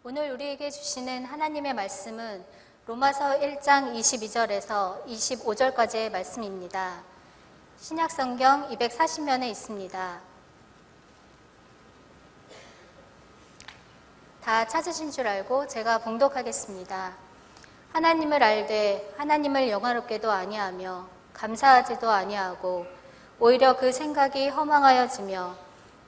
오늘 우리에게 주시는 하나님의 말씀은 로마서 1장 22절에서 25절까지의 말씀입니다. 신약성경 240면에 있습니다. 다 찾으신 줄 알고 제가 봉독하겠습니다. 하나님을 알되 하나님을 영화롭게도 아니하며 감사하지도 아니하고 오히려 그 생각이 허망하여지며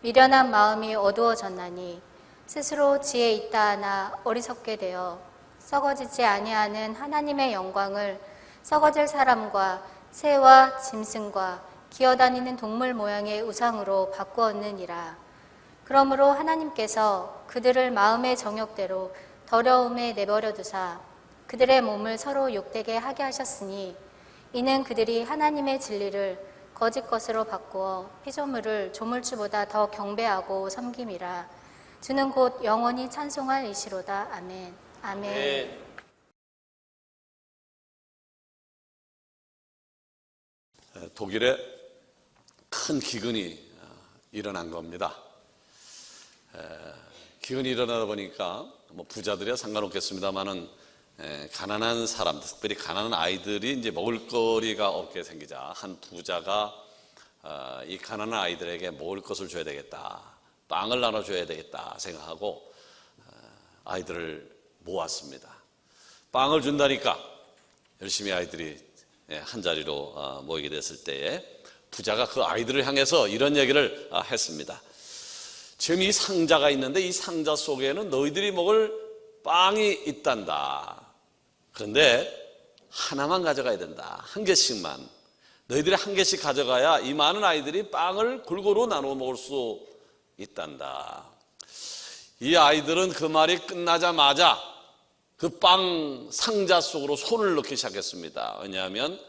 미련한 마음이 어두워졌나니 스스로 지혜 있다 하나 어리석게 되어 썩어지지 아니하는 하나님의 영광을 썩어질 사람과 새와 짐승과 기어다니는 동물 모양의 우상으로 바꾸었느니라. 그러므로 하나님께서 그들을 마음의 정욕대로 더러움에 내버려 두사 그들의 몸을 서로 욕되게 하게 하셨으니 이는 그들이 하나님의 진리를 거짓 것으로 바꾸어 피조물을 조물주보다 더 경배하고 섬김이라. 주는 곧 영원히 찬송할 이시로다. 아멘. 아멘. 독일에 큰 기근이 일어난 겁니다. 기근이 일어나다 보니까 부자들이야 상관없겠습니다만은 가난한 사람, 특별히 가난한 아이들이 이제 먹을 거리가 없게 생기자 한 부자가 이 가난한 아이들에게 먹을 것을 줘야 되겠다, 빵을 나눠줘야 되겠다 생각하고 아이들을 모았습니다. 빵을 준다니까 열심히 아이들이 한 자리로 모이게 됐을 때에 부자가 그 아이들을 향해서 이런 얘기를 했습니다. 지금 이 상자가 있는데 이 상자 속에는 너희들이 먹을 빵이 있단다. 그런데 하나만 가져가야 된다. 한 개씩만. 너희들이 한 개씩 가져가야 이 많은 아이들이 빵을 골고루 나눠 먹을 수 있단다. 이 아이들은 그 말이 끝나자마자 그 빵 상자 속으로 손을 넣기 시작했습니다. 왜냐하면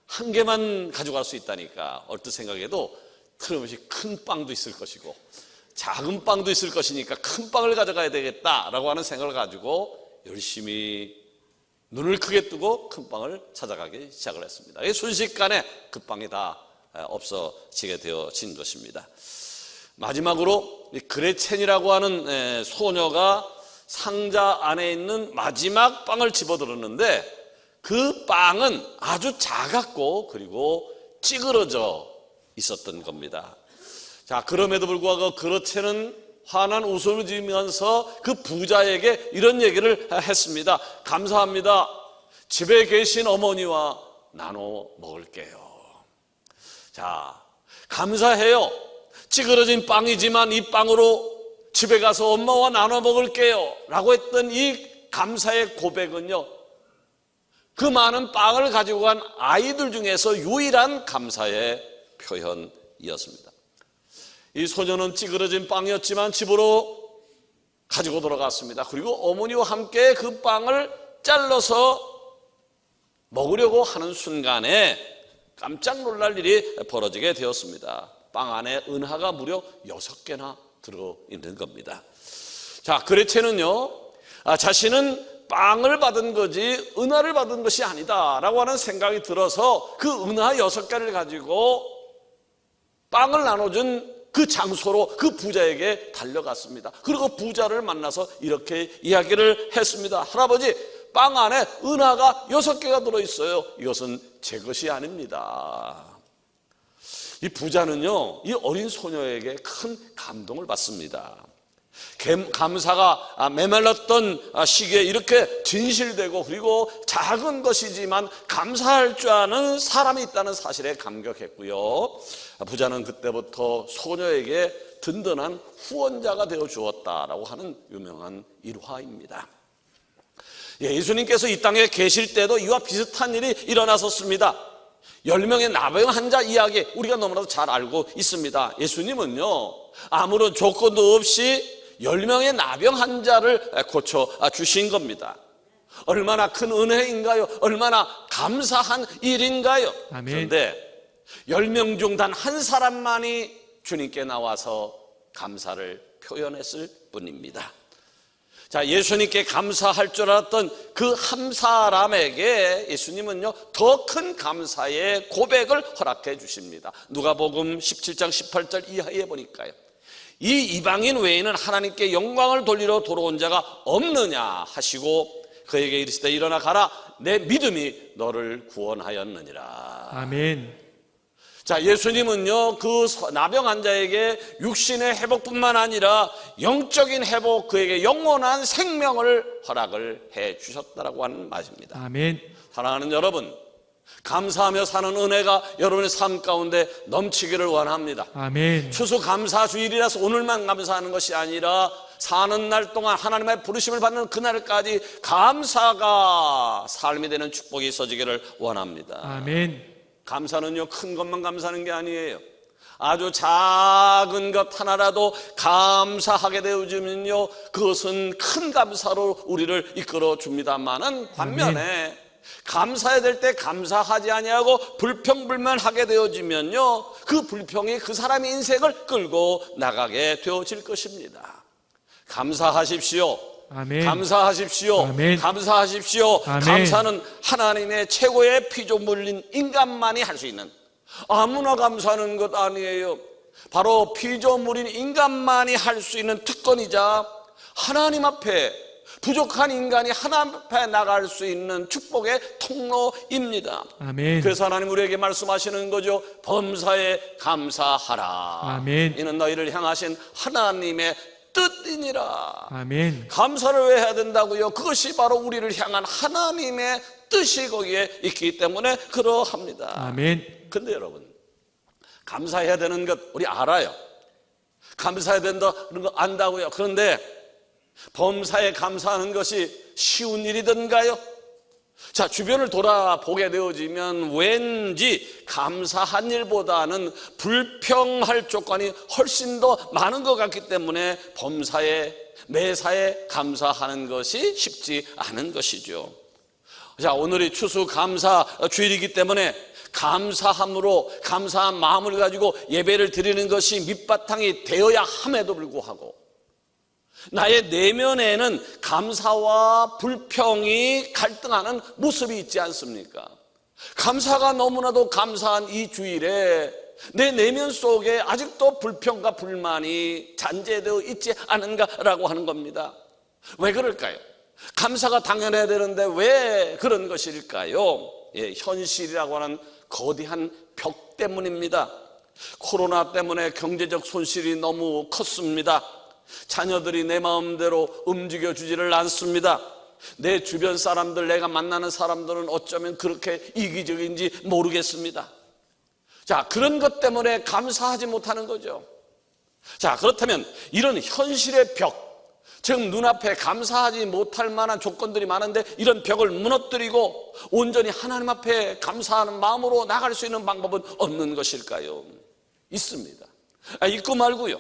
한 개만 가져갈 수 있다니까. 얼뜻 생각해도 틀림없이 큰 빵도 있을 것이고 작은 빵도 있을 것이니까 큰 빵을 가져가야 되겠다라고 하는 생각을 가지고 열심히 눈을 크게 뜨고 큰 빵을 찾아가기 시작을 했습니다. 순식간에 그 빵이 다 없어지게 되어진 것입니다. 마지막으로 그레첸이라고 하는 소녀가 상자 안에 있는 마지막 빵을 집어들었는데 그 빵은 아주 작았고 그리고 찌그러져 있었던 겁니다. 자, 그럼에도 불구하고 그레첸은 환한 웃음을 지으면서 그 부자에게 이런 얘기를 했습니다. 감사합니다. 집에 계신 어머니와 나눠 먹을게요. 자, 감사해요. 찌그러진 빵이지만 이 빵으로 집에 가서 엄마와 나눠 먹을게요 라고 했던 이 감사의 고백은요, 그 많은 빵을 가지고 간 아이들 중에서 유일한 감사의 표현이었습니다. 이 소녀는 찌그러진 빵이었지만 집으로 가지고 돌아갔습니다. 그리고 어머니와 함께 그 빵을 잘라서 먹으려고 하는 순간에 깜짝 놀랄 일이 벌어지게 되었습니다. 빵 안에 은하가 무려 6개나 들어있는 겁니다. 자, 그레첸은요, 자신은 빵을 받은 거지 은하를 받은 것이 아니다 라고 하는 생각이 들어서 그 은하 6개를 가지고 빵을 나눠준 그 장소로 그 부자에게 달려갔습니다. 그리고 부자를 만나서 이렇게 이야기를 했습니다. 할아버지, 빵 안에 은하가 6개가 들어있어요. 이것은 제 것이 아닙니다. 이 부자는요, 이 어린 소녀에게 큰 감동을 받습니다. 감사가 메말랐던 시기에 이렇게 진실되고 그리고 작은 것이지만 감사할 줄 아는 사람이 있다는 사실에 감격했고요. 부자는 그때부터 소녀에게 든든한 후원자가 되어 주었다라고 하는 유명한 일화입니다. 예수님께서 이 땅에 계실 때도 이와 비슷한 일이 일어났었습니다. 10명의 나병 환자 이야기 우리가 너무나도 잘 알고 있습니다. 예수님은요, 아무런 조건도 없이 10명의 나병 환자를 고쳐주신 겁니다. 얼마나 큰 은혜인가요? 얼마나 감사한 일인가요? 아멘. 그런데 10명 중 단 한 사람만이 주님께 나와서 감사를 표현했을 뿐입니다. 자, 예수님께 감사할 줄 알았던 그 한 사람에게 예수님은요, 더 큰 감사의 고백을 허락해 주십니다. 누가복음 17장 18절 이하에 보니까요, 이 이방인 외에는 하나님께 영광을 돌리러 돌아온 자가 없느냐 하시고 그에게 이르시되 일어나 가라 내 믿음이 너를 구원하였느니라. 아멘. 자, 예수님은요 그 나병 환자에게 육신의 회복뿐만 아니라 영적인 회복, 그에게 영원한 생명을 허락을 해 주셨다라고 하는 말입니다. 아멘. 사랑하는 여러분, 감사하며 사는 은혜가 여러분의 삶 가운데 넘치기를 원합니다. 아멘. 추수감사주일이라서 오늘만 감사하는 것이 아니라 사는 날 동안 하나님의 부르심을 받는 그날까지 감사가 삶이 되는 축복이 있어지기를 원합니다. 아멘. 감사는요 큰 것만 감사하는 게 아니에요. 아주 작은 것 하나라도 감사하게 되어지면요 그것은 큰 감사로 우리를 이끌어 줍니다만은 반면에 감사해야 될 때 감사하지 아니하고 불평불만하게 되어지면요 그 불평이 그 사람의 인생을 끌고 나가게 되어질 것입니다. 감사하십시오. 아멘. 감사하십시오. 아멘. 감사하십시오. 아멘. 감사는 하나님의 최고의 피조물인 인간만이 할 수 있는, 아무나 감사하는 것 아니에요. 바로 피조물인 인간만이 할 수 있는 특권이자 하나님 앞에 부족한 인간이 하나님 앞에 나갈 수 있는 축복의 통로입니다. 아멘. 그래서 하나님 우리에게 말씀하시는 거죠. 범사에 감사하라. 아멘. 이는 너희를 향하신 하나님의 뜻이니라. 아멘. 감사를 왜 해야 된다고요? 그것이 바로 우리를 향한 하나님의 뜻이 거기에 있기 때문에 그러합니다. 아멘. 근데 여러분, 감사해야 되는 것 우리 알아요. 감사해야 된다 그런 거 안다고요. 그런데 범사에 감사하는 것이 쉬운 일이던가요? 자, 주변을 돌아보게 되어지면 왠지 감사한 일보다는 불평할 조건이 훨씬 더 많은 것 같기 때문에 범사에, 매사에 감사하는 것이 쉽지 않은 것이죠. 자, 오늘이 추수감사 주일이기 때문에 감사함으로, 감사한 마음을 가지고 예배를 드리는 것이 밑바탕이 되어야 함에도 불구하고 나의 내면에는 감사와 불평이 갈등하는 모습이 있지 않습니까? 감사가 너무나도 감사한 이 주일에 내 내면 속에 아직도 불평과 불만이 잔재되어 있지 않은가라고 하는 겁니다. 왜 그럴까요? 감사가 당연해야 되는데 왜 그런 것일까요? 예, 현실이라고 하는 거대한 벽 때문입니다. 코로나 때문에 경제적 손실이 너무 컸습니다. 자녀들이 내 마음대로 움직여주지를 않습니다. 내 주변 사람들, 내가 만나는 사람들은 어쩌면 그렇게 이기적인지 모르겠습니다. 자, 그런 것 때문에 감사하지 못하는 거죠. 자, 그렇다면 이런 현실의 벽, 즉 눈앞에 감사하지 못할 만한 조건들이 많은데 이런 벽을 무너뜨리고 온전히 하나님 앞에 감사하는 마음으로 나갈 수 있는 방법은 없는 것일까요? 있습니다. 있고 말고요.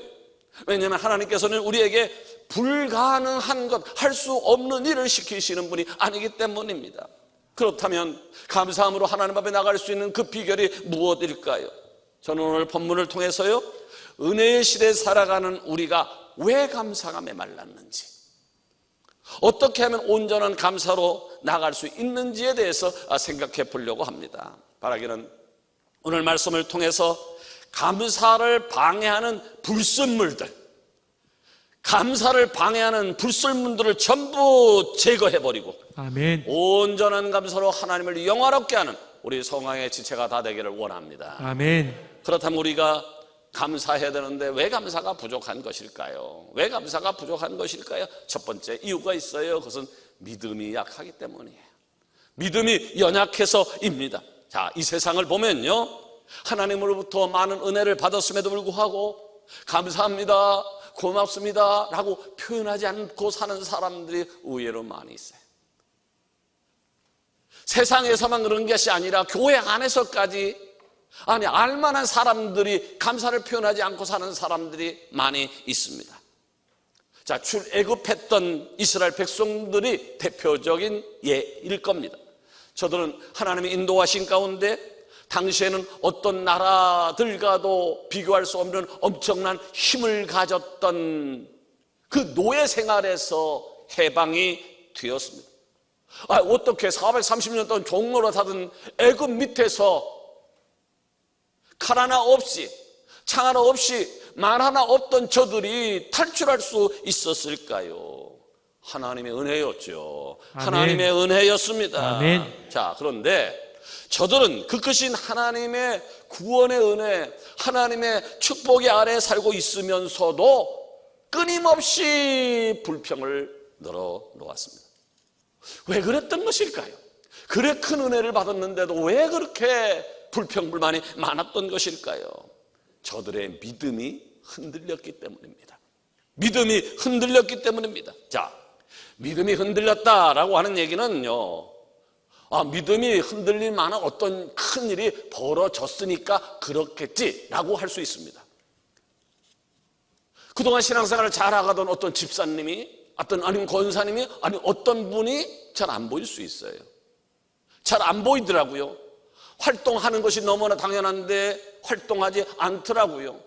왜냐하면 하나님께서는 우리에게 불가능한 것, 할 수 없는 일을 시키시는 분이 아니기 때문입니다. 그렇다면 감사함으로 하나님 앞에 나갈 수 있는 그 비결이 무엇일까요? 저는 오늘 본문을 통해서요, 은혜의 시대에 살아가는 우리가 왜 감사가 메말랐는지, 어떻게 하면 온전한 감사로 나갈 수 있는지에 대해서 생각해 보려고 합니다. 바라기는 오늘 말씀을 통해서 감사를 방해하는 불순물들, 감사를 방해하는 불순물들을 전부 제거해버리고 아멘. 온전한 감사로 하나님을 영화롭게 하는 우리 성황의 지체가 다 되기를 원합니다. 아멘. 그렇다면 우리가 감사해야 되는데 왜 감사가 부족한 것일까요? 왜 감사가 부족한 것일까요? 첫 번째 이유가 있어요. 그것은 믿음이 약하기 때문이에요. 믿음이 연약해서입니다. 자, 이 세상을 보면요, 하나님으로부터 많은 은혜를 받았음에도 불구하고 감사합니다, 고맙습니다 라고 표현하지 않고 사는 사람들이 의외로 많이 있어요. 세상에서만 그런 것이 아니라 교회 안에서까지, 아니, 알만한 사람들이 감사를 표현하지 않고 사는 사람들이 많이 있습니다. 자, 출애굽했던 이스라엘 백성들이 대표적인 예일 겁니다. 저들은 하나님의 인도하신 가운데 당시에는 어떤 나라들과도 비교할 수 없는 엄청난 힘을 가졌던 그 노예 생활에서 해방이 되었습니다. 어떻게 430년 동안 종로로 사던 애굽 밑에서 칼 하나 없이, 창 하나 없이 하나 없던 저들이 탈출할 수 있었을까요? 하나님의 은혜였죠. 아멘. 하나님의 은혜였습니다. 아멘. 자, 그런데 저들은 그 크신 하나님의 구원의 은혜, 하나님의 축복의 아래 살고 있으면서도 끊임없이 불평을 늘어놓았습니다. 왜 그랬던 것일까요? 그래 큰 은혜를 받았는데도 왜 그렇게 불평불만이 많았던 것일까요? 저들의 믿음이 흔들렸기 때문입니다. 믿음이 흔들렸기 때문입니다. 자, 믿음이 흔들렸다라고 하는 얘기는요, 믿음이 흔들릴 만한 어떤 큰 일이 벌어졌으니까 그렇겠지라고 할 수 있습니다. 그동안 신앙생활을 잘하던 어떤 집사님이, 아니면 권사님이, 아니면 어떤 분이 잘 안 보일 수 있어요. 잘 안 보이더라고요. 활동하는 것이 너무나 당연한데 활동하지 않더라고요.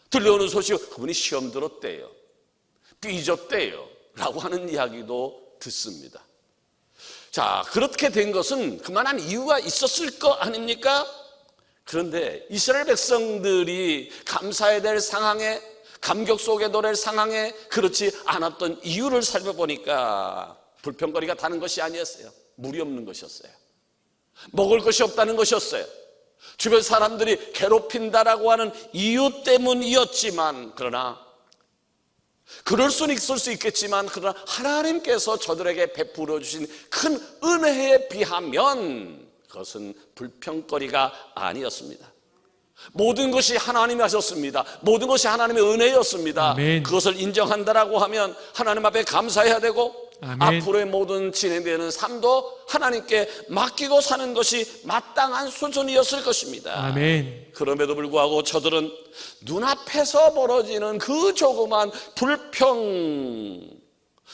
들려오는 소식, 그분이 시험 들었대요, 삐졌대요 라고 하는 이야기도 듣습니다. 자, 그렇게 된 것은 그만한 이유가 있었을 거 아닙니까? 그런데 이스라엘 백성들이 감사해야 될 상황에, 감격 속에 노래할 상황에 그렇지 않았던 이유를 살펴보니까 불평거리가 다른 것이 아니었어요. 물이 없는 것이었어요. 먹을 것이 없다는 것이었어요. 주변 사람들이 괴롭힌다라고 하는 이유 때문이었지만, 그러나 그럴 수는 있을 수 있겠지만, 그러나 하나님께서 저들에게 베풀어 주신 큰 은혜에 비하면 그것은 불평거리가 아니었습니다. 모든 것이 하나님이 하셨습니다. 모든 것이 하나님의 은혜였습니다. 아멘. 그것을 인정한다라고 하면 하나님 앞에 감사해야 되고, 아멘. 앞으로의 모든 진행되는 삶도 하나님께 맡기고 사는 것이 마땅한 수준이었을 것입니다. 아멘. 그럼에도 불구하고 저들은 눈앞에서 벌어지는 그 조그만 불평,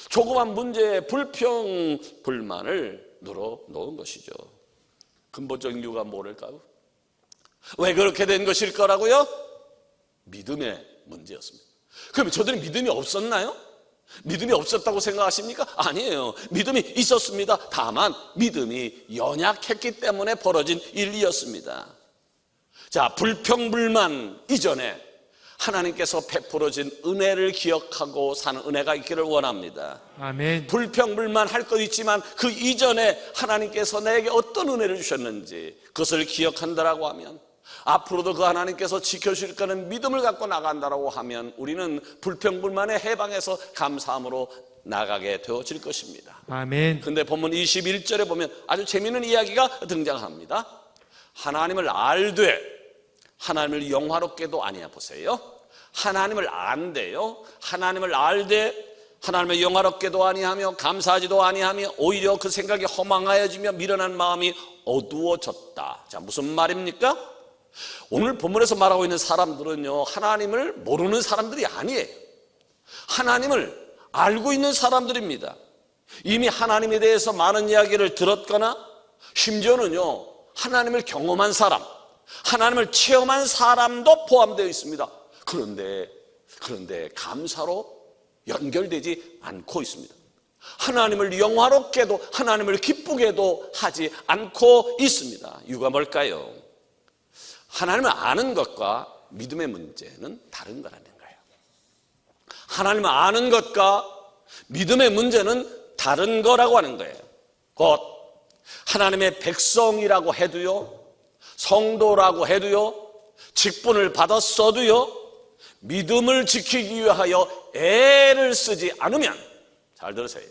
조그만 문제의 불평, 불만을 늘어놓은 것이죠. 근본적인 이유가 뭐랄까요? 왜 그렇게 된 것일 거라고요? 믿음의 문제였습니다. 그럼 저들이 믿음이 없었나요? 믿음이 없었다고 생각하십니까? 아니에요. 믿음이 있었습니다. 다만 믿음이 연약했기 때문에 벌어진 일이었습니다. 자, 불평불만 이전에 하나님께서 베풀어진 은혜를 기억하고 사는 은혜가 있기를 원합니다. 아멘. 불평불만 할 것 있지만 그 이전에 하나님께서 나에게 어떤 은혜를 주셨는지 그것을 기억한다라고 하면, 앞으로도 그 하나님께서 지켜주실 거는 믿음을 갖고 나간다라고 하면 우리는 불평불만의 해방에서 감사함으로 나가게 되어질 것입니다. 아멘. 근데 본문 21절에 보면 아주 재미있는 이야기가 등장합니다. 하나님을 알되 하나님을 영화롭게도 아니야. 보세요. 하나님을 안대요. 하나님을 알되 하나님을 영화롭게도 아니하며 감사하지도 아니하며 오히려 그 생각이 허망하여지며 미련한 마음이 어두워졌다. 자, 무슨 말입니까? 오늘 본문에서 말하고 있는 사람들은요, 하나님을 모르는 사람들이 아니에요. 하나님을 알고 있는 사람들입니다. 이미 하나님에 대해서 많은 이야기를 들었거나 심지어는요, 하나님을 경험한 사람, 하나님을 체험한 사람도 포함되어 있습니다. 그런데 감사로 연결되지 않고 있습니다. 하나님을 영화롭게도 하나님을 기쁘게도 하지 않고 있습니다. 이유가 뭘까요? 하나님을 아는 것과 믿음의 문제는 다른 거라는 거예요. 하나님을 아는 것과 믿음의 문제는 다른 거라고 하는 거예요. 곧 하나님의 백성이라고 해도요, 성도라고 해도요, 직분을 받았어도요, 믿음을 지키기 위하여 애를 쓰지 않으면, 잘 들으세요,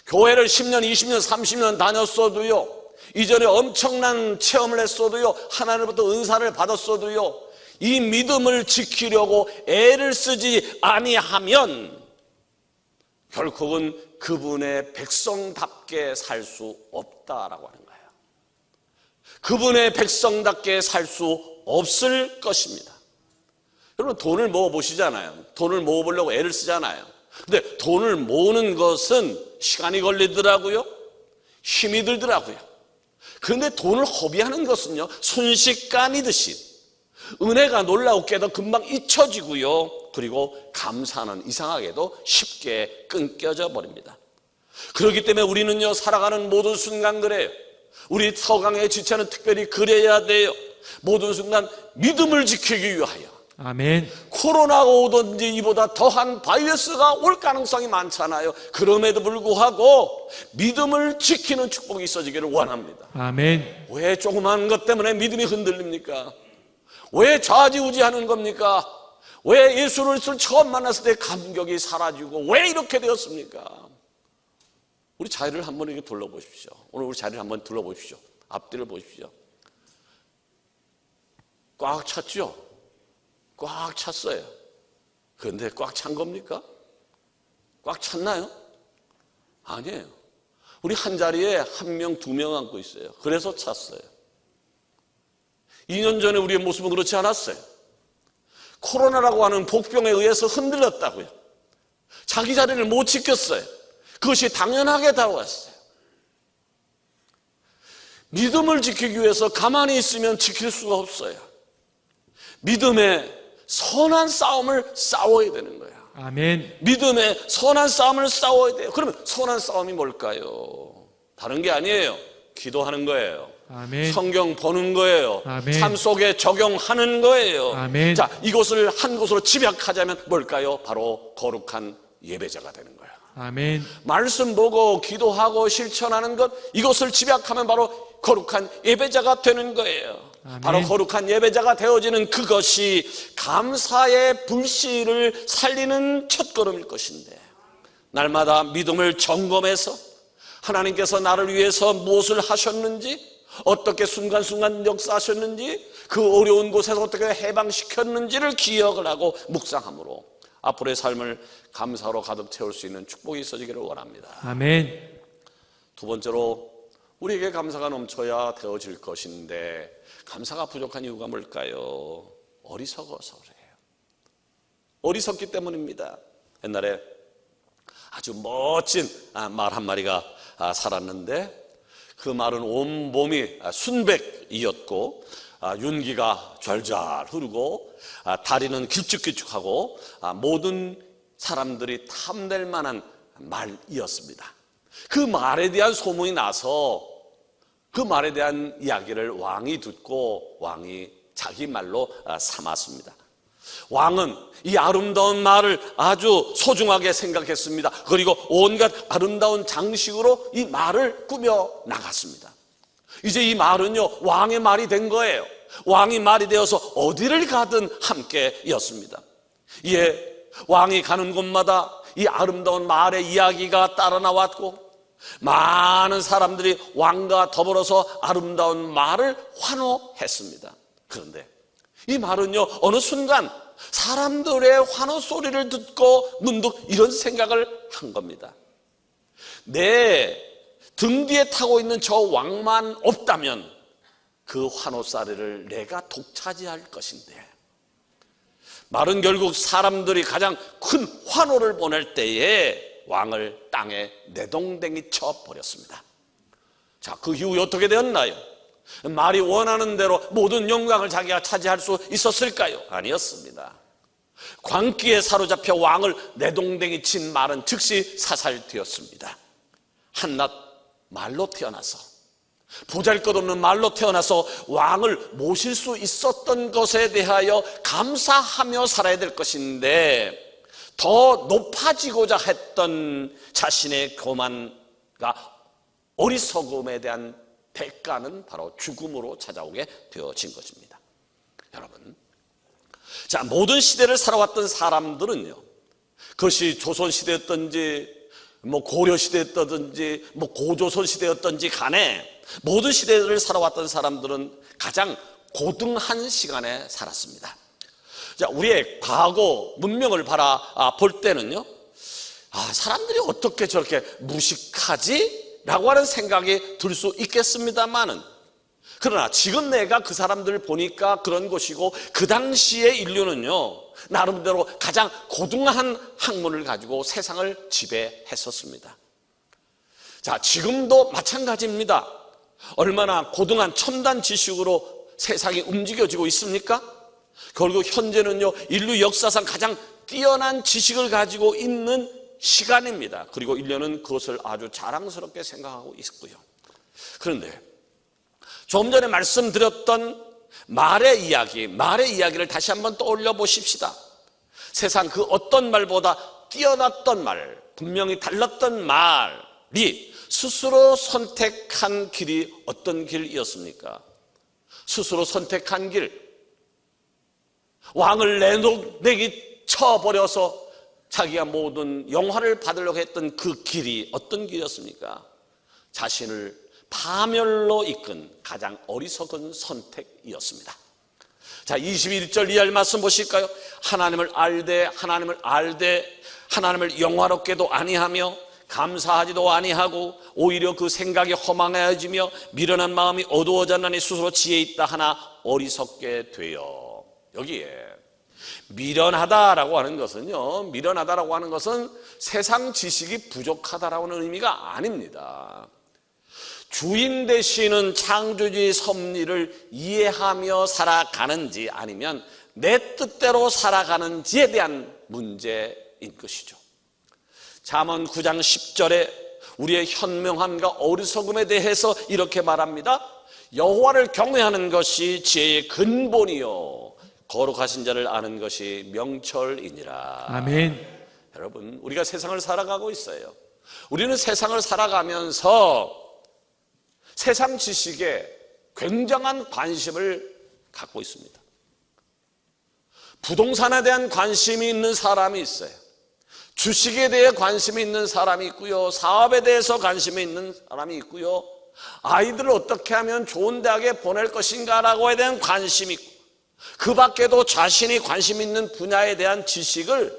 교회를 10년, 20년, 30년 다녔어도요, 이전에 엄청난 체험을 했어도요, 하나님으로부터 은사를 받았어도요, 이 믿음을 지키려고 애를 쓰지 아니하면 결국은 그분의 백성답게 살 수 없다라고 하는 거예요. 그분의 백성답게 살 수 없을 것입니다. 여러분, 돈을 모아보시잖아요. 돈을 모아보려고 애를 쓰잖아요. 근데 돈을 모으는 것은 시간이 걸리더라고요. 힘이 들더라고요. 그런데 돈을 허비하는 것은요, 순식간이듯이 은혜가 놀라웠게도 금방 잊혀지고요, 그리고 감사는 이상하게도 쉽게 끊겨져 버립니다. 그렇기 때문에 우리는요, 살아가는 모든 순간 그래요. 우리 서강의 지체는 특별히 그래야 돼요. 모든 순간 믿음을 지키기 위하여 아멘. 코로나가 오든지 이보다 더한 바이러스가 올 가능성이 많잖아요. 그럼에도 불구하고 믿음을 지키는 축복이 있어지기를 원합니다. 아멘. 왜 조그마한 것 때문에 믿음이 흔들립니까? 왜 좌지우지하는 겁니까? 왜 예수를 처음 만났을 때 감격이 사라지고 왜 이렇게 되었습니까? 우리 자리를 한번 이렇게 둘러보십시오. 오늘 우리 자리를 한번 둘러보십시오. 앞뒤를 보십시오. 꽉 찼죠? 꽉 찼어요. 그런데 꽉 찬 겁니까? 꽉 찼나요? 아니에요. 우리 한 자리에 한 명, 두 명 앉고 있어요. 그래서 찼어요. 2년 전에 우리의 모습은 그렇지 않았어요. 코로나라고 하는 복병에 의해서 흔들렸다고요. 자기 자리를 못 지켰어요. 그것이 당연하게 다가왔어요. 믿음을 지키기 위해서 가만히 있으면 지킬 수가 없어요. 믿음의 선한 싸움을 싸워야 되는 거예요. 아멘. 믿음의 선한 싸움을 싸워야 돼요. 그러면 선한 싸움이 뭘까요? 다른 게 아니에요. 기도하는 거예요. 아멘. 성경 보는 거예요. 아멘. 삶 속에 적용하는 거예요. 아멘. 자, 이것을 한 곳으로 집약하자면 뭘까요? 바로 거룩한 예배자가 되는 거예요. 아멘. 말씀 보고 기도하고 실천하는 것, 이것을 집약하면 바로 거룩한 예배자가 되는 거예요. 아멘. 바로 거룩한 예배자가 되어지는 그것이 감사의 불씨를 살리는 첫걸음일 것인데, 날마다 믿음을 점검해서 하나님께서 나를 위해서 무엇을 하셨는지, 어떻게 순간순간 역사하셨는지, 그 어려운 곳에서 어떻게 해방시켰는지를 기억을 하고 묵상함으로 앞으로의 삶을 감사로 가득 채울 수 있는 축복이 있어지기를 원합니다. 아멘. 두 번째로, 우리에게 감사가 넘쳐야 되어질 것인데 감사가 부족한 이유가 뭘까요? 어리석어서 그래요. 어리석기 때문입니다. 옛날에 아주 멋진 말 한 마리가 살았는데, 그 말은 온몸이 순백이었고 윤기가 좔좔 흐르고 다리는 길쭉길쭉하고 모든 사람들이 탐낼 만한 말이었습니다. 그 말에 대한 소문이 나서 그 말에 대한 이야기를 왕이 듣고 왕이 자기 말로 삼았습니다. 왕은 이 아름다운 말을 아주 소중하게 생각했습니다. 그리고 온갖 아름다운 장식으로 이 말을 꾸며 나갔습니다. 이제 이 말은요, 왕의 말이 된 거예요. 왕이 말이 되어서 어디를 가든 함께였습니다. 이에 왕이 가는 곳마다 이 아름다운 말의 이야기가 따라 나왔고, 많은 사람들이 왕과 더불어서 아름다운 말을 환호했습니다. 그런데 이 말은요, 어느 순간 사람들의 환호 소리를 듣고 문득 이런 생각을 한 겁니다. 내 등 뒤에 타고 있는 저 왕만 없다면 그 환호소리를 내가 독차지할 것인데, 말은 결국 사람들이 가장 큰 환호를 보낼 때에 왕을 땅에 내동댕이 쳐버렸습니다. 자, 그 이후에 어떻게 되었나요? 말이 원하는 대로 모든 영광을 자기가 차지할 수 있었을까요? 아니었습니다. 광기에 사로잡혀 왕을 내동댕이 친 말은 즉시 사살되었습니다. 한낱 말로 태어나서, 보잘것없는 말로 태어나서 왕을 모실 수 있었던 것에 대하여 감사하며 살아야 될 것인데, 더 높아지고자 했던 자신의 교만과 어리석음에 대한 대가는 바로 죽음으로 찾아오게 되어진 것입니다. 여러분, 자, 모든 시대를 살아왔던 사람들은요, 그것이 조선시대였든지 고려시대였든지 고조선시대였든지 간에 모든 시대를 살아왔던 사람들은 가장 고등한 시간에 살았습니다. 자, 우리의 과거 문명을 바라볼 때는요, 사람들이 어떻게 저렇게 무식하지? 라고 하는 생각이 들 수 있겠습니다만은, 그러나 지금 내가 그 사람들을 보니까 그런 것이고, 그 당시의 인류는요, 나름대로 가장 고등한 학문을 가지고 세상을 지배했었습니다. 자, 지금도 마찬가지입니다. 얼마나 고등한 첨단 지식으로 세상이 움직여지고 있습니까? 결국 현재는요, 인류 역사상 가장 뛰어난 지식을 가지고 있는 시간입니다. 그리고 인류는 그것을 아주 자랑스럽게 생각하고 있고요. 그런데 조금 전에 말씀드렸던 말의 이야기를 다시 한번 떠올려 보십시다. 세상 그 어떤 말보다 뛰어났던 말, 분명히 달랐던 말이 스스로 선택한 길이 어떤 길이었습니까? 스스로 선택한 길, 왕을 내기 쳐버려서 자기가 모든 영화를 받으려고 했던 그 길이 어떤 길이었습니까? 자신을 파멸로 이끈 가장 어리석은 선택이었습니다. 자, 21절 이하의 말씀 보실까요? 하나님을 알되 하나님을 영화롭게도 아니하며 감사하지도 아니하고 오히려 그 생각이 허망해지며 미련한 마음이 어두워졌나니 스스로 지혜 있다 하나 어리석게 되어. 여기에 미련하다라고 하는 것은 세상 지식이 부족하다라고 하는 의미가 아닙니다. 주인 되시는 창조주의 섭리를 이해하며 살아가는지 아니면 내 뜻대로 살아가는지에 대한 문제인 것이죠. 잠언 9장 10절에 우리의 현명함과 어리석음에 대해서 이렇게 말합니다. 여호와를 경외하는 것이 지혜의 근본이요 거룩하신 자를 아는 것이 명철이니라. 아멘. 여러분, 우리가 세상을 살아가고 있어요. 우리는 세상을 살아가면서 세상 지식에 굉장한 관심을 갖고 있습니다. 부동산에 대한 관심이 있는 사람이 있어요. 주식에 대해 관심이 있는 사람이 있고요. 사업에 대해서 관심이 있는 사람이 있고요. 아이들을 어떻게 하면 좋은 대학에 보낼 것인가라고에 대한 관심이 있고, 그 밖에도 자신이 관심 있는 분야에 대한 지식을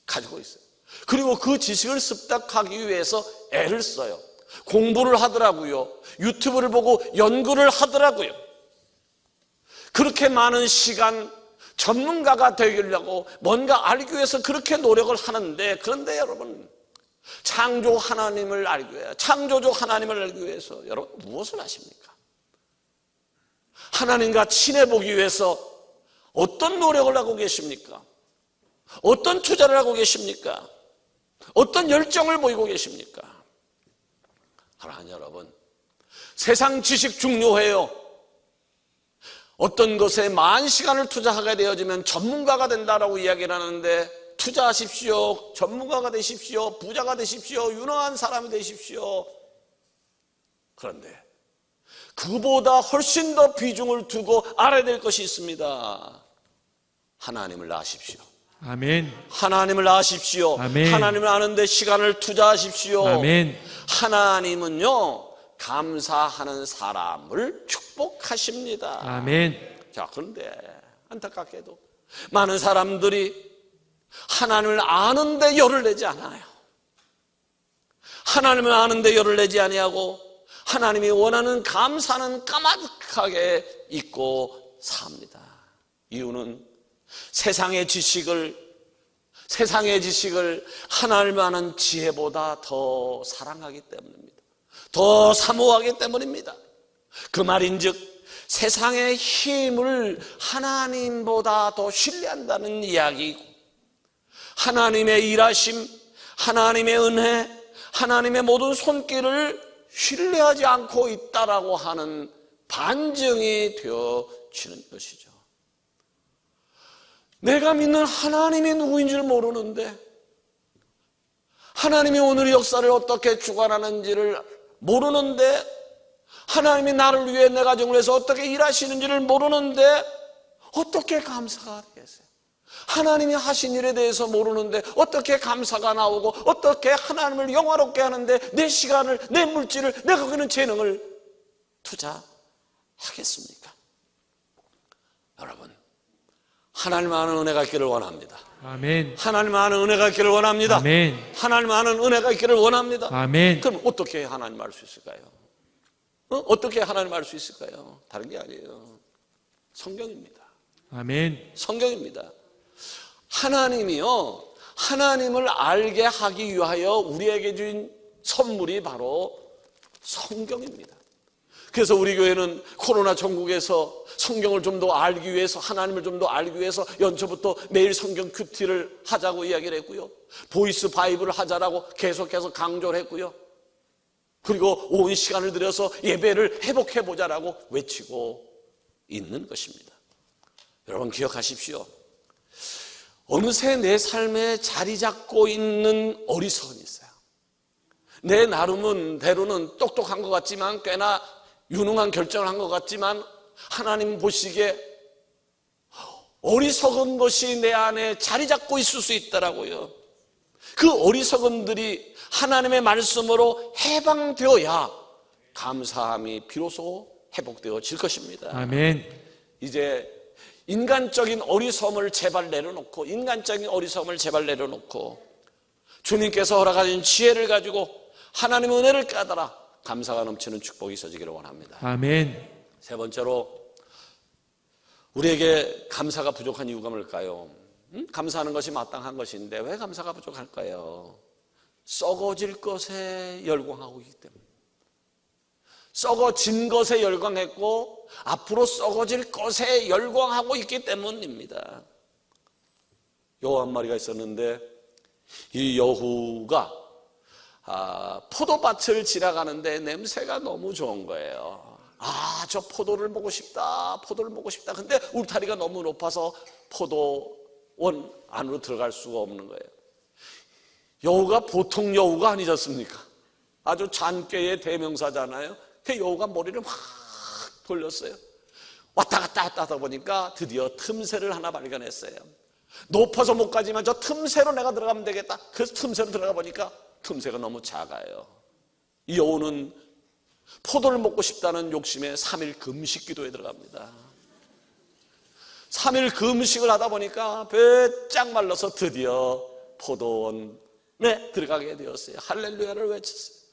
가지고 있어요. 그리고 그 지식을 습득하기 위해서 애를 써요. 공부를 하더라고요. 유튜브를 보고 연구를 하더라고요. 그렇게 많은 시간, 전문가가 되려고 뭔가 알기 위해서 그렇게 노력을 하는데, 그런데 여러분, 창조 하나님을 알기 위해, 창조주 하나님을 알기 위해서 여러분 무엇을 하십니까? 하나님과 친해보기 위해서 어떤 노력을 하고 계십니까? 어떤 투자를 하고 계십니까? 어떤 열정을 보이고 계십니까? 사랑하는 여러분, 세상 지식 중요해요. 어떤 것에 많은 시간을 투자하게 되어지면 전문가가 된다라고 이야기를 하는데, 투자하십시오, 전문가가 되십시오, 부자가 되십시오, 유능한 사람이 되십시오. 그런데 그보다 훨씬 더 비중을 두고 알아야 될 것이 있습니다. 하나님을 아십시오. 아멘. 하나님을 아십시오. 아멘. 하나님을 아는데 시간을 투자하십시오. 아멘. 하나님은요, 감사하는 사람을 축복하십니다. 아멘. 자, 그런데 안타깝게도 많은 사람들이 하나님을 아는데 열을 내지 않아요. 하나님을 아는데 열을 내지 아니하고 하나님이 원하는 감사는 까마득하게 잊고 삽니다. 이유는 세상의 지식을 하나님을 아는 지혜보다 더 사랑하기 때문입니다. 더 사모하기 때문입니다. 그 말인즉 세상의 힘을 하나님보다 더 신뢰한다는 이야기이고, 하나님의 일하심, 하나님의 은혜, 하나님의 모든 손길을 신뢰하지 않고 있다라고 하는 반증이 되어지는 것이죠. 내가 믿는 하나님이 누구인 줄 모르는데, 하나님이 오늘 역사를 어떻게 주관하는지를 모르는데, 하나님이 나를 위해 내 가정을 위해서 어떻게 일하시는지를 모르는데 어떻게 감사가 되겠어요? 하나님이 하신 일에 대해서 모르는데 어떻게 감사가 나오고, 어떻게 하나님을 영화롭게 하는데 내 시간을, 내 물질을, 내가 그는 재능을 투자하겠습니까? 여러분, 하나님 아는 은혜가 있기를 원합니다. 아멘. 하나님 아는 은혜가 있기를 원합니다. 아멘. 하나님 아는 은혜가 있기를 원합니다. 아멘. 그럼 어떻게 하나님 알 수 있을까요? 어떻게 하나님 알 수 있을까요? 다른 게 아니에요. 성경입니다. 아멘. 성경입니다. 하나님이요, 하나님을 알게 하기 위하여 우리에게 준 선물이 바로 성경입니다. 그래서 우리 교회는 코로나 전국에서 성경을 좀 더 알기 위해서, 하나님을 좀 더 알기 위해서 연초부터 매일 성경 큐티를 하자고 이야기를 했고요. 보이스 바이블을 하자라고 계속해서 강조를 했고요. 그리고 온 시간을 들여서 예배를 회복해보자라고 외치고 있는 것입니다. 여러분 기억하십시오. 어느새 내 삶에 자리 잡고 있는 어리석음이 있어요. 내 나름은 때로는 똑똑한 것 같지만, 꽤나 유능한 결정을 한 것 같지만, 하나님 보시기에 어리석은 것이 내 안에 자리 잡고 있을 수 있더라고요. 그 어리석음들이 하나님의 말씀으로 해방되어야 감사함이 비로소 회복되어질 것입니다. 아멘. 이제 인간적인 어리석음을 제발 내려놓고, 주님께서 허락하신 지혜를 가지고 하나님의 은혜를 깨달아 감사가 넘치는 축복이 있어지기를 원합니다. 아멘. 세 번째로, 우리에게 감사가 부족한 이유가 뭘까요? 감사하는 것이 마땅한 것인데 왜 감사가 부족할까요? 썩어질 것에 열광하고 있기 때문에. 썩어진 것에 열광했고 앞으로 썩어질 것에 열광하고 있기 때문입니다. 여우 한 마리가 있었는데, 이 여우가 포도밭을 지나가는데 냄새가 너무 좋은 거예요. 저 포도를 먹고 싶다. 근데 울타리가 너무 높아서 포도원 안으로 들어갈 수가 없는 거예요. 여우가 보통 여우가 아니셨습니까? 아주 잔꾀의 대명사잖아요. 그 여우가 머리를 확 돌렸어요. 왔다 갔다 하다 보니까 드디어 틈새를 하나 발견했어요. 높아서 못 가지만 저 틈새로 내가 들어가면 되겠다. 그래서 틈새로 들어가 보니까 틈새가 너무 작아요. 이 여우는 포도를 먹고 싶다는 욕심에 3일 금식 기도에 들어갑니다. 3일 금식을 하다 보니까 배짱 말라서 드디어 포도원에 들어가게 되었어요. 할렐루야를 외쳤어요.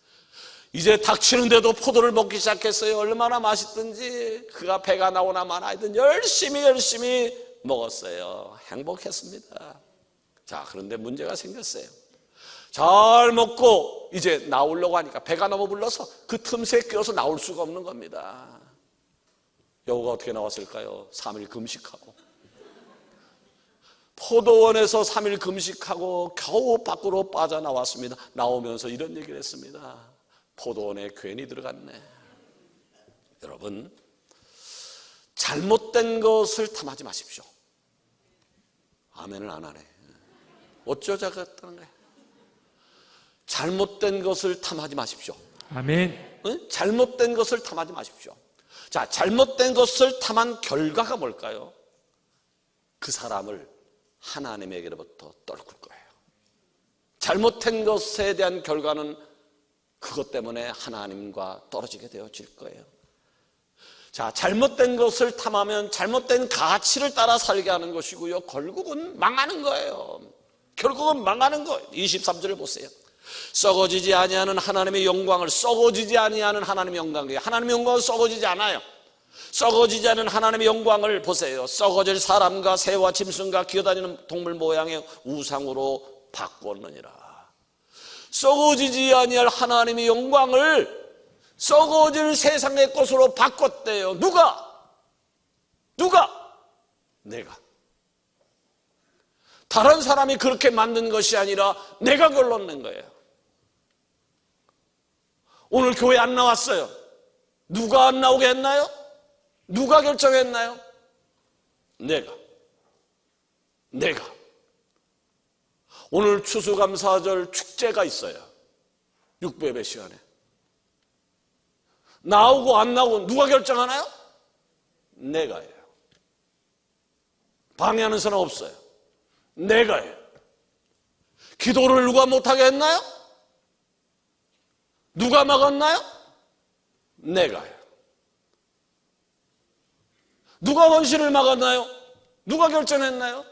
이제 닥치는데도 포도를 먹기 시작했어요. 얼마나 맛있든지 그가 배가 나오나 마나이든 열심히 먹었어요. 행복했습니다. 자, 그런데 문제가 생겼어요. 잘 먹고 이제 나오려고 하니까 배가 너무 불러서 그 틈새에 끼어서 나올 수가 없는 겁니다. 여우가 어떻게 나왔을까요? 3일 금식하고, 포도원에서 3일 금식하고 겨우 밖으로 빠져나왔습니다. 나오면서 이런 얘기를 했습니다. 포도원에 괜히 들어갔네. 여러분, 잘못된 것을 탐하지 마십시오. 아멘을 안 하네. 어쩌자겠다는 거예요. 잘못된 것을 탐하지 마십시오. 아멘. 응? 잘못된 것을 탐하지 마십시오. 자, 잘못된 것을 탐한 결과가 뭘까요? 그 사람을 하나님에게로부터 떨굴 거예요. 잘못된 것에 대한 결과는 그것 때문에 하나님과 떨어지게 되어질 거예요. 자, 잘못된 것을 탐하면 잘못된 가치를 따라 살게 하는 것이고요, 결국은 망하는 거예요. 23절을 보세요. 썩어지지 아니하는 하나님의 영광을, 썩어지지 아니하는 하나님의 영광이에요. 하나님의 영광은 썩어지지 않아요. 썩어지지 않은 하나님의 영광을 보세요. 썩어질 사람과 새와 짐승과 기어다니는 동물 모양의 우상으로 바꾸었느니라. 썩어지지 아니할 하나님의 영광을 썩어질 세상의 것으로 바꿨대요. 누가? 내가. 다른 사람이 그렇게 만든 것이 아니라 내가 결론 낸 거예요. 오늘 교회 안 나왔어요. 누가 안 나오게 했나요? 누가 결정했나요? 내가. 오늘 추수감사절 축제가 있어요. 육부예배 시간에. 나오고 안 나오고 누가 결정하나요? 내가요. 방해하는 사람 없어요. 내가요. 기도를 누가 못하게 했나요? 누가 막았나요? 내가요. 누가 원시를 막았나요? 누가 결정했나요?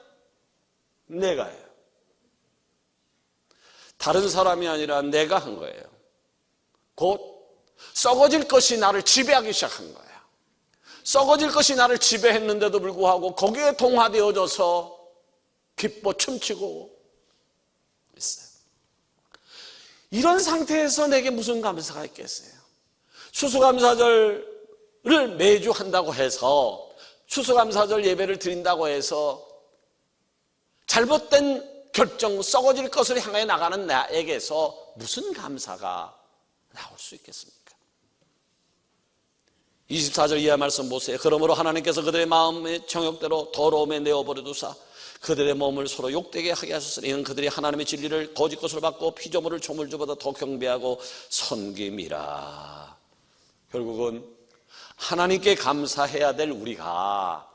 내가요. 다른 사람이 아니라 내가 한 거예요. 곧 썩어질 것이 나를 지배하기 시작한 거예요. 썩어질 것이 나를 지배했는데도 불구하고 거기에 동화되어져서 기뻐 춤추고 있어요. 이런 상태에서 내게 무슨 감사가 있겠어요? 추수감사절을 매주 한다고 해서, 추수감사절 예배를 드린다고 해서 잘못된 결정, 썩어질 것을 향해 나가는 나에게서 무슨 감사가 나올 수 있겠습니까? 24절 이하 말씀 보세요. 그러므로 하나님께서 그들의 마음의 정욕대로 더러움에 내어버려두사 그들의 몸을 서로 욕되게 하게 하셨으니 이는 그들이 하나님의 진리를 거짓 것으로 받고 피조물을 조물주보다 더 경배하고 섬김이라. 결국은 하나님께 감사해야 될 우리가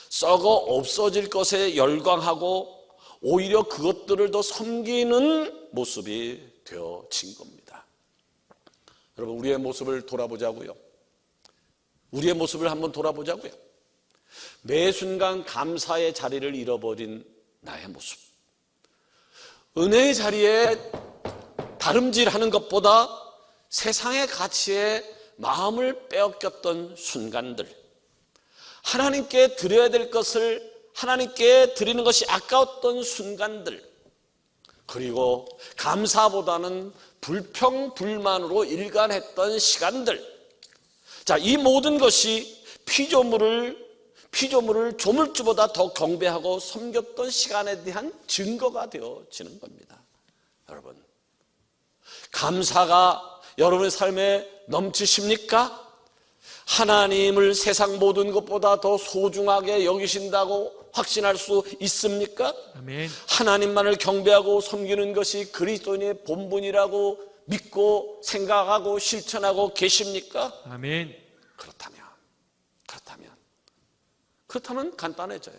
썩어 없어질 것에 열광하고 오히려 그것들을 더 섬기는 모습이 되어진 겁니다. 여러분, 우리의 모습을 돌아보자고요. 우리의 모습을 한번 돌아보자고요. 매 순간 감사의 자리를 잃어버린 나의 모습. 은혜의 자리에 다름질하는 것보다 세상의 가치에 마음을 빼앗겼던 순간들, 하나님께 드려야 될 것을 하나님께 드리는 것이 아까웠던 순간들, 그리고 감사보다는 불평불만으로 일관했던 시간들, 자, 이 모든 것이 피조물을 조물주보다 더 경배하고 섬겼던 시간에 대한 증거가 되어지는 겁니다. 여러분, 감사가 여러분의 삶에 넘치십니까? 하나님을 세상 모든 것보다 더 소중하게 여기신다고 확신할 수 있습니까? 아멘. 하나님만을 경배하고 섬기는 것이 그리스도인의 본분이라고 믿고 생각하고 실천하고 계십니까? 아멘. 그렇다면 간단해져요.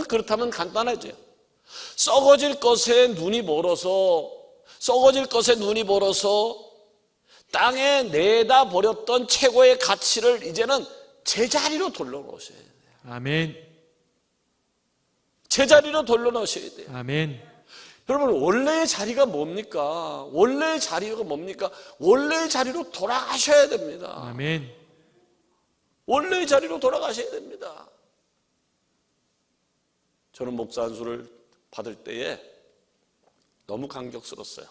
그렇다면 간단해져요. 썩어질 것에 눈이 멀어서 땅에 내다 버렸던 최고의 가치를 이제는 제자리로 돌려놓으셔야 돼요. 아멘. 제자리로 돌려놓으셔야 돼요. 아멘. 여러분, 원래의 자리가 뭡니까? 원래의 자리로 돌아가셔야 됩니다. 아멘. 원래의 자리로 돌아가셔야 됩니다. 저는 목사 안수를 받을 때에 너무 감격스러웠어요.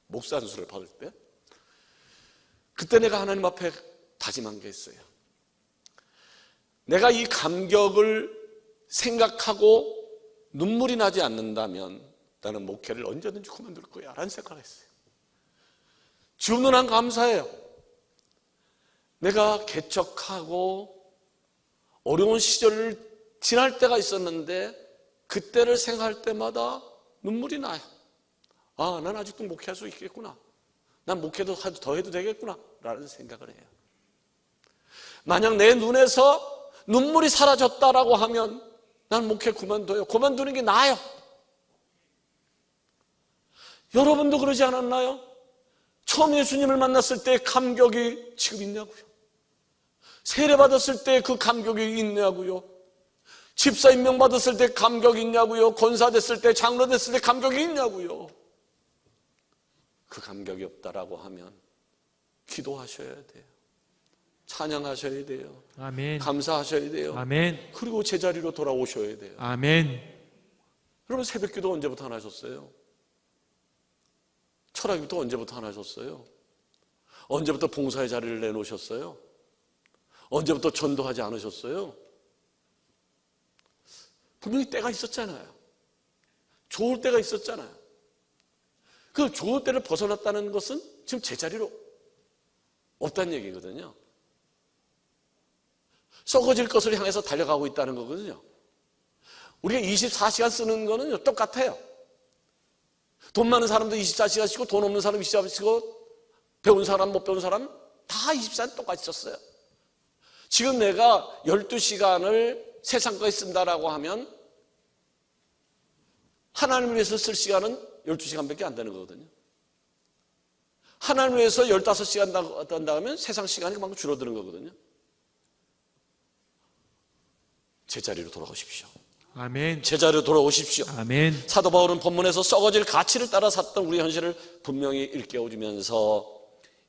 목사 안수를 받을 때. 그때 내가 하나님 앞에 다짐한 게 있어요. 내가 이 감격을 생각하고 눈물이 나지 않는다면 나는 목회를 언제든지 그만둘 거야 라는 생각을 했어요. 주는 한 감사해요. 내가 개척하고 어려운 시절을 지날 때가 있었는데 그때를 생각할 때마다 눈물이 나요. 아, 난 아직도 목회할 수 있겠구나. 난 목회도 더 해도 되겠구나 라는 생각을 해요. 만약 내 눈에서 눈물이 사라졌다라고 하면 난 목회 그만둬요. 그만두는 게 나아요. 여러분도 그러지 않았나요? 처음 예수님을 만났을 때 감격이 지금 있냐고요. 세례받았을 때 그 감격이 있냐고요. 집사 임명받았을 때 감격이 있냐고요. 권사 됐을 때, 장로 됐을 때 감격이 있냐고요. 그 감격이 없다라고 하면 기도하셔야 돼요. 찬양하셔야 돼요. 아멘. 감사하셔야 돼요. 아멘. 그리고 제자리로 돌아오셔야 돼요. 아멘. 여러분, 새벽기도 언제부터 안 하셨어요? 철학기도 언제부터 안 하셨어요? 언제부터 봉사의 자리를 내놓으셨어요? 언제부터 전도하지 않으셨어요? 분명히 때가 있었잖아요. 좋을 때가 있었잖아요. 그 좋을 때를 벗어났다는 것은 지금 제자리로 없다는 얘기거든요. 썩어질 것을 향해서 달려가고 있다는 거거든요. 우리가 24시간 쓰는 거는 똑같아요. 돈 많은 사람도 24시간 쓰고 돈 없는 사람 24시간 쓰고 배운 사람 못 배운 사람 다 24시간 똑같이 썼어요. 지금 내가 12시간을 세상 거에 쓴다라고 하면 하나님을 위해서 쓸 시간은 12시간밖에 안 되는 거거든요. 하나님을 위해서 15시간 한다 하면 세상 시간이 그만큼 줄어드는 거거든요. 제자리로 돌아오십시오. 아멘. 제자리로 돌아오십시오. 아멘. 사도 바울은 본문에서 썩어질 가치를 따라 샀던 우리 현실을 분명히 일깨워주면서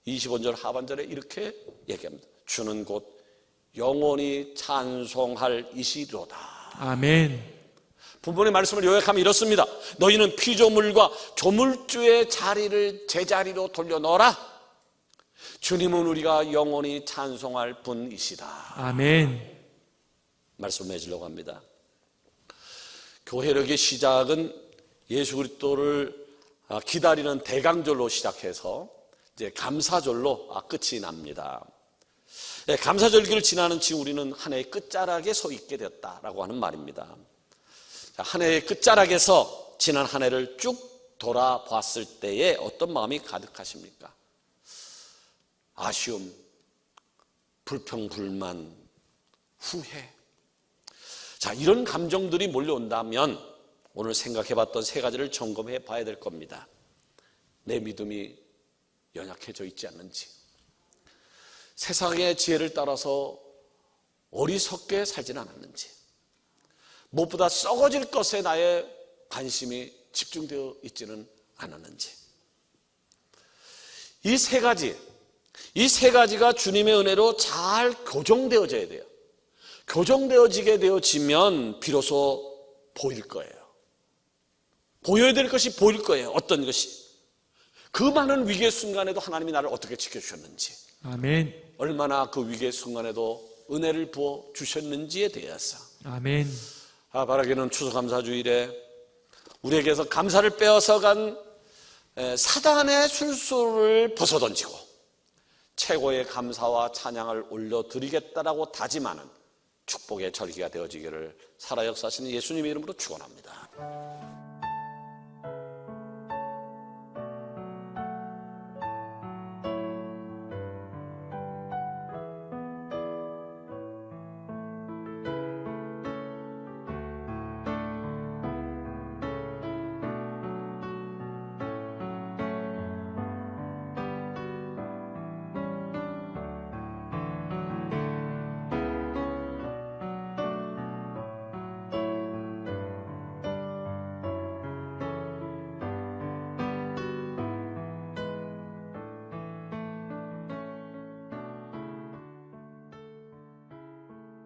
25절 하반절에 이렇게 얘기합니다. 주는 곧 영원히 찬송할 이시로다. 아멘. 본문의 말씀을 요약하면 이렇습니다. 너희는 피조물과 조물주의 자리를 제자리로 돌려놓아라. 주님은 우리가 영원히 찬송할 분이시다. 아멘. 말씀을 맺으려고 합니다. 교회력의 시작은 예수 그리스도를 기다리는 대강절로 시작해서 이제 감사절로 끝이 납니다. 감사절기를 지나는 지금 우리는 한 해의 끝자락에 서 있게 되었다라고 하는 말입니다. 한 해의 끝자락에서 지난 한 해를 쭉 돌아봤을 때에 어떤 마음이 가득하십니까? 아쉬움, 불평, 불만, 후회. 자, 이런 감정들이 몰려온다면 오늘 생각해봤던 세 가지를 점검해 봐야 될 겁니다. 내 믿음이 연약해져 있지 않는지, 세상의 지혜를 따라서 어리석게 살진 않았는지, 무엇보다 썩어질 것에 나의 관심이 집중되어 있지는 않았는지. 이 세 가지가 주님의 은혜로 잘 교정되어져야 돼요. 교정되어지게 되어지면 비로소 보일 거예요. 보여야 될 것이 보일 거예요. 어떤 것이. 그 많은 위기의 순간에도 하나님이 나를 어떻게 지켜주셨는지, 아멘. 얼마나 그 위기의 순간에도 은혜를 부어 주셨는지에 대해서. 아멘. 바라기는 추수감사주일에 우리에게서 감사를 빼앗아간 사단의 술수를 벗어던지고 최고의 감사와 찬양을 올려드리겠다라고 다짐하는 축복의 절기가 되어지기를 살아 역사하시는 예수님의 이름으로 축원합니다.